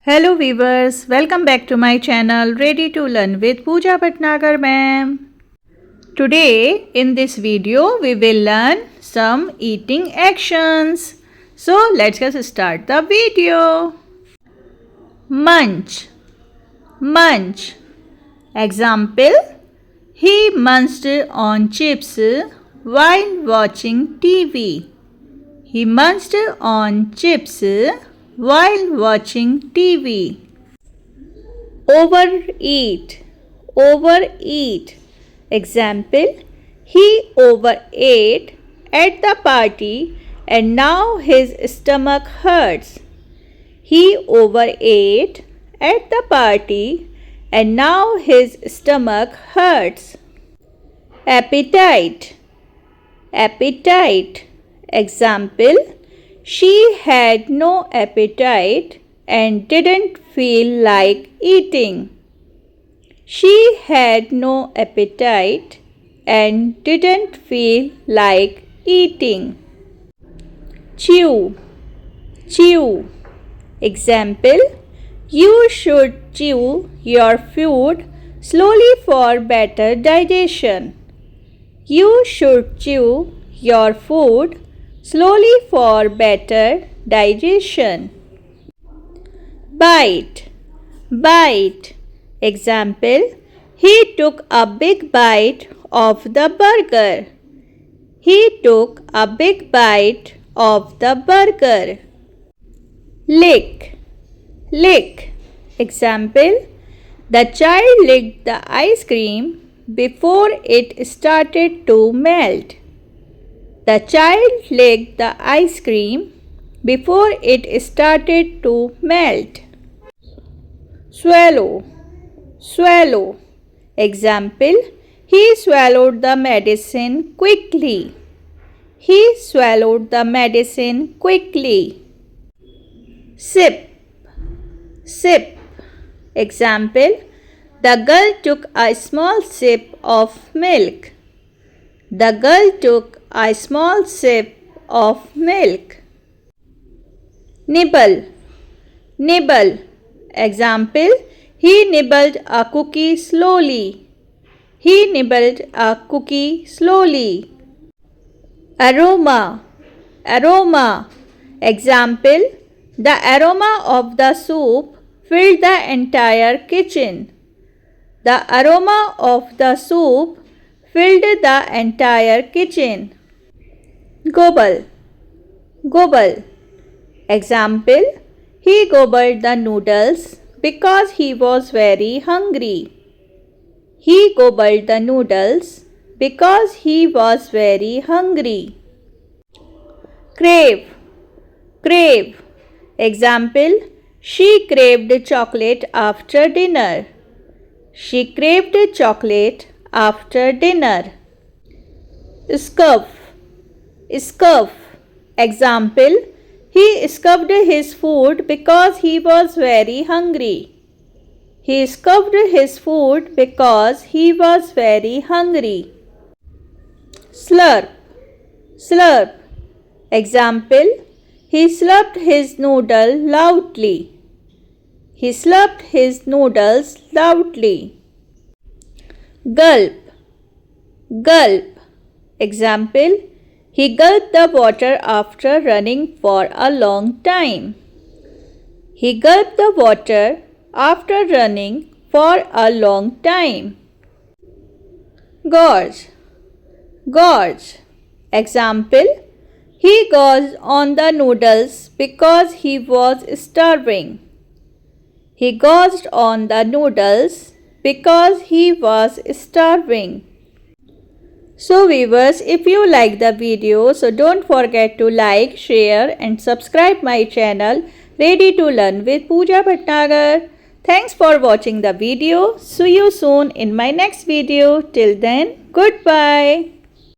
Hello viewers, welcome back to my channel Ready to Learn with Pooja Bhatnagar ma'am. Today in this video we will learn some eating actions. So let's get start the video. Munch. Munch. Example: he munched on chips while watching TV. He munched on chips while watching TV. Overeat. Overeat. Example: he overate at the party and now his stomach hurts. He overate at the party and now his stomach hurts. Appetite. Appetite. Example: she had no appetite and didn't feel like eating. She had no appetite and didn't feel like eating. Chew. Chew. Example: you should chew your food slowly for better digestion. You should chew your food slowly for better digestion. Bite. Bite. Example: he took a big bite of the burger. He took a big bite of the burger. Lick. Lick. Example: the child licked the ice cream before it started to melt. The child licked the ice cream before it started to melt. Swallow. Swallow. Example: he swallowed the medicine quickly. He swallowed the medicine quickly. Sip. Sip. Example: the girl took a small sip of milk. The girl took a small sip of milk. Nibble. Nibble. Example: he nibbled a cookie slowly. He nibbled a cookie slowly. Aroma. Aroma. Example: the aroma of the soup filled the entire kitchen. The aroma of the soup filled the entire kitchen. Gobble. Gobble. Example: he gobbled the noodles because he was very hungry. He gobbled the noodles because he was very hungry. Crave. Crave. Example: she craved chocolate after dinner. She craved chocolate after dinner. Scuff. Scuff. Example: he scuffed his food because he was very hungry. He scuffed his food because he was very hungry. Slurp. Slurp. Example: he slurped his noodle loudly. He slurped his noodles loudly. Gulp. Gulp. Example: he gulped the water after running for a long time. He gulped the water after running for a long time. Gorge. Gorge. Example: he gorged on the noodles because he was starving. He gorged on the noodles because he was starving. So viewers, if you like the video, so don't forget to like, share and subscribe my channel Ready to Learn with Pooja Bhatnagar. Thanks for watching the video. See you soon in my next video. Till then, goodbye.